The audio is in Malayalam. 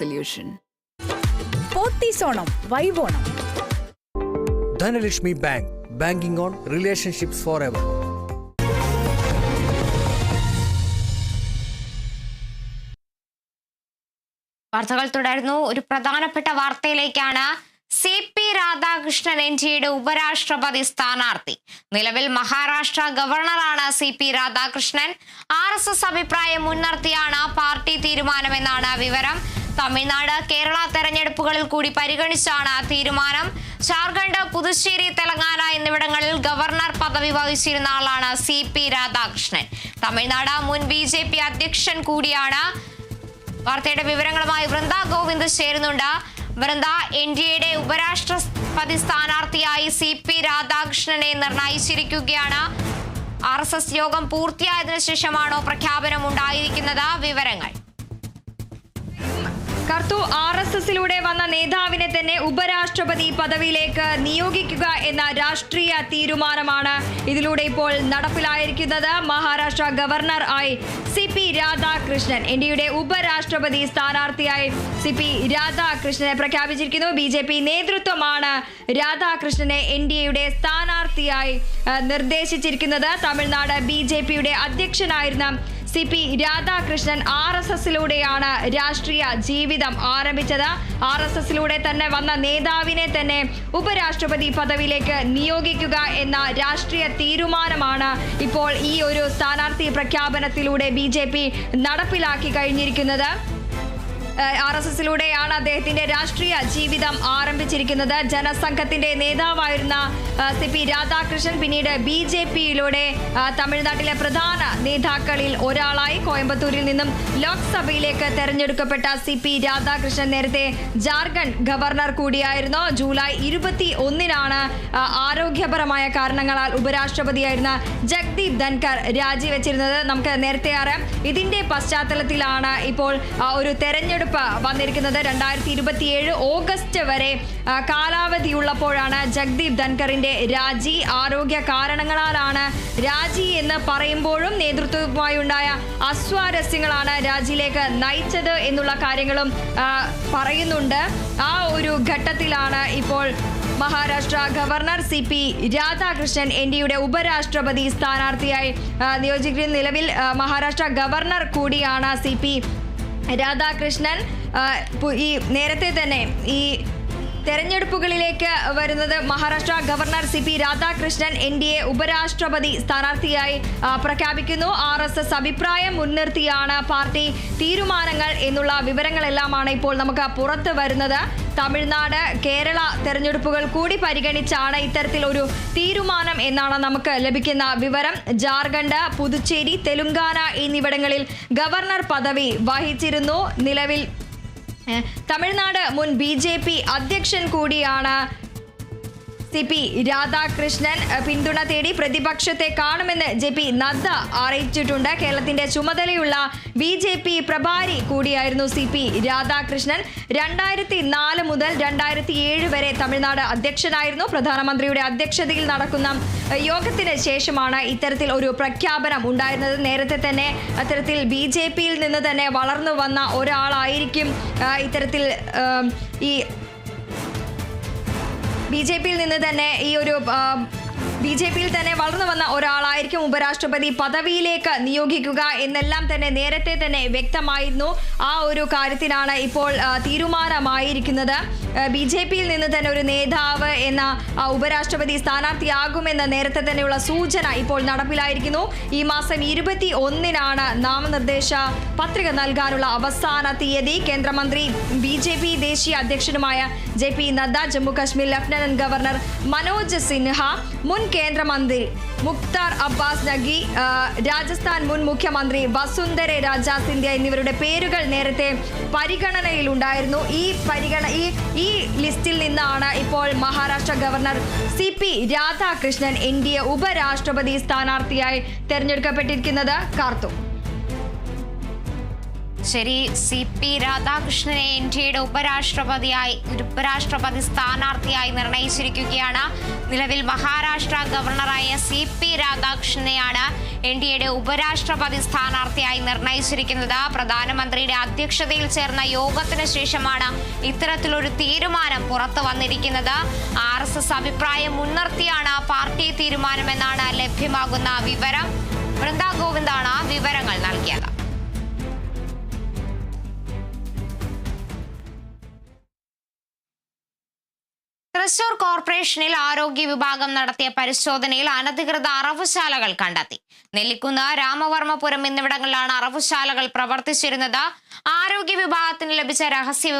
solution. പോത്തീസോണം വൈബോണം. Dhanalakshmi Bank, banking on relationships forever. വാർത്തകൾ തുടരുന്നു. ഒരു പ്രധാനപ്പെട്ട വാർത്തയിലേക്കാണ്. CP രാധാകൃഷ്ണൻ NDAയുടെ ഉപരാഷ്ട്രപതി സ്ഥാനാർത്ഥി. നിലവിൽ മഹാരാഷ്ട്ര ഗവർണറാണ് CP രാധാകൃഷ്ണൻ. RSS അഭിപ്രായം മുൻനിർത്തിയാണ് പാർട്ടി തീരുമാനമെന്നാണ് വിവരം. തമിഴ്നാട്, കേരള തെരഞ്ഞെടുപ്പുകളിൽ കൂടി പരിഗണിച്ചാണ് തീരുമാനം. ജാർഖണ്ഡ്, പുതുച്ചേരി, തെലങ്കാന എന്നിവിടങ്ങളിൽ ഗവർണർ പദവി വഹിച്ചിരുന്ന ആളാണ് CP രാധാകൃഷ്ണൻ. തമിഴ്നാട് മുൻ BJP അധ്യക്ഷൻ കൂടിയാണ്. വാർത്തയുടെ വിവരങ്ങളുമായി വൃന്ദ ഗോവിന്ദ് ചേരുന്നുണ്ട്. വൃന്ദ, NDAയുടെ ഉപരാഷ്ട്രപതി സ്ഥാനാർത്ഥിയായി CP രാധാകൃഷ്ണനെ നിർണയിച്ചിരിക്കുകയാണ്. RSS യോഗം പൂർത്തിയായതിനു ശേഷമാണോ പ്രഖ്യാപനം ഉണ്ടായിരിക്കുന്നത്? വിവരങ്ങൾ. കർത്തു RSSലൂടെ വന്ന നേതാവിനെ തന്നെ ഉപരാഷ്ട്രപതി പദവിയിലേക്ക് നിയോഗിക്കുക എന്ന രാഷ്ട്രീയ തീരുമാനമാണ് ഇതിലൂടെ ഇപ്പോൾ നടപ്പിലായിരിക്കുന്നത്. മഹാരാഷ്ട്ര ഗവർണർ ആയി CP രാധാകൃഷ്ണൻ, NDAയുടെ ഉപരാഷ്ട്രപതി സ്ഥാനാർത്ഥിയായി CP രാധാകൃഷ്ണനെ പ്രഖ്യാപിച്ചിരിക്കുന്നു. BJP നേതൃത്വമാണ് രാധാകൃഷ്ണനെ NDAയുടെ സ്ഥാനാർത്ഥിയായി നിർദ്ദേശിച്ചിരിക്കുന്നത്. തമിഴ്നാട് BJPയുടെ അധ്യക്ഷനായിരുന്ന CP രാധാകൃഷ്ണൻ RSSലൂടെയാണ് രാഷ്ട്രീയ ജീവിതം ആരംഭിച്ചത്. RSSലൂടെ തന്നെ വന്ന നേതാവിനെ തന്നെ ഉപരാഷ്ട്രപതി പദവിയിലേക്ക് നിയോഗിക്കുക എന്ന രാഷ്ട്രീയ തീരുമാനമാണ് ഇപ്പോൾ ഈ ഒരു സ്ഥാനാർത്ഥി പ്രഖ്യാപനത്തിലൂടെ BJP നടപ്പിലാക്കി കഴിഞ്ഞിരിക്കുന്നത്. RSSലൂടെയാണ് അദ്ദേഹത്തിന്റെ രാഷ്ട്രീയ ജീവിതം ആരംഭിച്ചിരിക്കുന്നത്. ജനസംഘത്തിന്റെ നേതാവായിരുന്ന CP രാധാകൃഷ്ണൻ പിന്നീട് BJPയിലൂടെ തമിഴ്നാട്ടിലെ പ്രധാന നേതാക്കളിൽ ഒരാളായി. കോയമ്പത്തൂരിൽ നിന്നും ലോക്സഭയിലേക്ക് തെരഞ്ഞെടുക്കപ്പെട്ട CP രാധാകൃഷ്ണൻ നേരത്തെ ജാർഖണ്ഡ് ഗവർണർ കൂടിയായിരുന്നു. ജൂലൈ 21-നാണ് ആരോഗ്യപരമായ കാരണങ്ങളാൽ ഉപരാഷ്ട്രപതിയായിരുന്ന ജഗ്ദീപ് ധൻകർ രാജിവെച്ചിരുന്നത്. നമുക്ക് നേരത്തെ അറിയാം. ഇതിന്റെ പശ്ചാത്തലത്തിലാണ് ഇപ്പോൾ ഒരു തെരഞ്ഞെടുപ്പ് വന്നിരിക്കുന്നത്. 2027 ഓഗസ്റ്റ് വരെ കാലാവധിയുള്ളപ്പോഴാണ് ജഗ്ദീപ് ധൻകറിന്റെ രാജി. ആരോഗ്യ കാരണങ്ങളാലാണ് രാജി എന്ന് പറയുമ്പോഴും നേതൃത്വവുമായി ഉണ്ടായ അസ്വാരസ്യങ്ങളാണ് രാജിയിലേക്ക് നയിച്ചത് എന്നുള്ള കാര്യങ്ങളും പറയുന്നുണ്ട്. ആ ഒരു ഘട്ടത്തിലാണ് ഇപ്പോൾ മഹാരാഷ്ട്ര ഗവർണർ CP രാധാകൃഷ്ണൻ NDAയുടെ ഉപരാഷ്ട്രപതി സ്ഥാനാർത്ഥിയായി നിയോഗിച്ചിരിക്കുന്നത്. നിലവിൽ മഹാരാഷ്ട്ര ഗവർണർ കൂടിയാണ് CP രാധാകൃഷ്ണൻ. ഈ നേരത്തെ തന്നെ ഈ തെരഞ്ഞെടുപ്പുകളിലേക്ക് വരുന്നത് Maharashtra governor CP Radhakrishnan NDA ഉപരാഷ്ട്രപതി സ്ഥാനാർത്ഥിയായി പ്രഖ്യാപിക്കുന്നു. RSS അഭിപ്രായം മുൻനിർത്തിയാണ് പാർട്ടി തീരുമാനങ്ങൾ എന്നുള്ള വിവരങ്ങളെല്ലാമാണ് ഇപ്പോൾ നമുക്ക് പുറത്ത് വരുന്നത്. തമിഴ്നാട്, കേരള തെരഞ്ഞെടുപ്പുകൾ കൂടി പരിഗണിച്ചാണ് ഇത്തരത്തിൽ ഒരു തീരുമാനം എന്നാണ് നമുക്ക് ലഭിക്കുന്ന വിവരം. ജാർഖണ്ഡ്, പുതുച്ചേരി, തെലുങ്കാന എന്നിവിടങ്ങളിൽ ഗവർണർ പദവി വഹിച്ചിരുന്നു. നിലവിൽ തമിഴ്നാട് മുൻ BJP അധ്യക്ഷൻ കൂടിയാണ് CP രാധാകൃഷ്ണൻ. പിന്തുണ തേടി പ്രതിപക്ഷത്തെ കാണുമെന്ന് JP നദ്ദ അറിയിച്ചിട്ടുണ്ട്. കേരളത്തിന്റെ ചുമതലയുള്ള BJP പ്രഭാരി കൂടിയായിരുന്നു CP രാധാകൃഷ്ണൻ. 2004 മുതൽ 2007 വരെ തമിഴ്നാട് അധ്യക്ഷനായിരുന്നു. പ്രധാനമന്ത്രിയുടെ അധ്യക്ഷതയിൽ നടക്കുന്ന യോഗത്തിന് ശേഷമാണ് ഇത്തരത്തിൽ ഒരു പ്രഖ്യാപനം ഉണ്ടായിരുന്നത്. നേരത്തെ തന്നെ അത്തരത്തിൽ BJPയിൽ നിന്ന് തന്നെ വളർന്നു വന്ന ഒരാളായിരിക്കും ഇത്തരത്തിൽ ഈ BJPയിൽ നിന്ന് തന്നെ BJPയിൽ തന്നെ വളർന്നു വന്ന ഒരാളായിരിക്കും ഉപരാഷ്ട്രപതി പദവിയിലേക്ക് നിയോഗിക്കുക എന്നെല്ലാം തന്നെ നേരത്തെ തന്നെ വ്യക്തമായിരുന്നു. ആ ഒരു കാര്യത്തിനാണ് ഇപ്പോൾ തീരുമാനമായിരിക്കുന്നത്. BJPയിൽ നിന്ന് തന്നെ ഒരു നേതാവ് എന്ന ഉപരാഷ്ട്രപതി സ്ഥാനാർത്ഥിയാകുമെന്ന നേരത്തെ തന്നെയുള്ള സൂചന ഇപ്പോൾ നടപ്പിലായിരിക്കുന്നു. ഈ മാസം 21-നാണ് നാമനിർദ്ദേശ പത്രിക നൽകാനുള്ള അവസാന തീയതി. കേന്ദ്രമന്ത്രി BJP ദേശീയ അധ്യക്ഷനുമായ JP Nadda, Jammu Kashmir lieutenant governor Manoj Sinha, മുൻ കേന്ദ്രമന്ത്രി മുക്താർ അബ്ബാസ് നഖി, രാജസ്ഥാൻ മുൻ മുഖ്യമന്ത്രി വസുന്ധര രാജ സിന്ധ്യ എന്നിവരുടെ പേരുകൾ നേരത്തെ പരിഗണനയിലുണ്ടായിരുന്നു. ഈ ലിസ്റ്റിൽ നിന്നാണ് ഇപ്പോൾ Maharashtra governor CP Radhakrishnan NDA ഉപരാഷ്ട്രപതി സ്ഥാനാർത്ഥിയായി തെരഞ്ഞെടുക്കപ്പെട്ടിരിക്കുന്നത്. കാർത്തു. ശരി, CP രാധാകൃഷ്ണനെ ഇന്ത്യയുടെ ഉപരാഷ്ട്രപതി സ്ഥാനാർത്ഥിയായി നിർണയിച്ചിരിക്കുകയാണ്. നിലവിൽ മഹാരാഷ്ട്ര ഗവർണറായ CP രാധാകൃഷ്ണനെയാണ് ഇന്ത്യയുടെ ഉപരാഷ്ട്രപതി സ്ഥാനാർത്ഥിയായി നിർണയിച്ചിരിക്കുന്നത്. പ്രധാനമന്ത്രിയുടെ അധ്യക്ഷതയിൽ ചേർന്ന യോഗത്തിന് ശേഷമാണ് ഇത്തരത്തിലൊരു തീരുമാനം പുറത്തു വന്നിരിക്കുന്നത്. RSS അഭിപ്രായം മുൻനിർത്തിയാണ് പാർട്ടി തീരുമാനമെന്നാണ് ലഭ്യമാകുന്ന വിവരം. വൃന്ദ ഗോവിന്ദാണ് വിവരങ്ങൾ നൽകിയത്. തൃശൂർ കോർപ്പറേഷനിൽ ആരോഗ്യ വിഭാഗം നടത്തിയ പരിശോധനയിൽ അനധികൃത അറവുശാലകൾ കണ്ടെത്തി. നെല്ലിക്കുന്ന്, രാമവർമ്മപുരം എന്നിവിടങ്ങളിലാണ് അറവുശാലകൾ പ്രവർത്തിച്ചിരുന്നത്. ആരോഗ്യ വിഭാഗത്തിന് ലഭിച്ച രഹസ്യ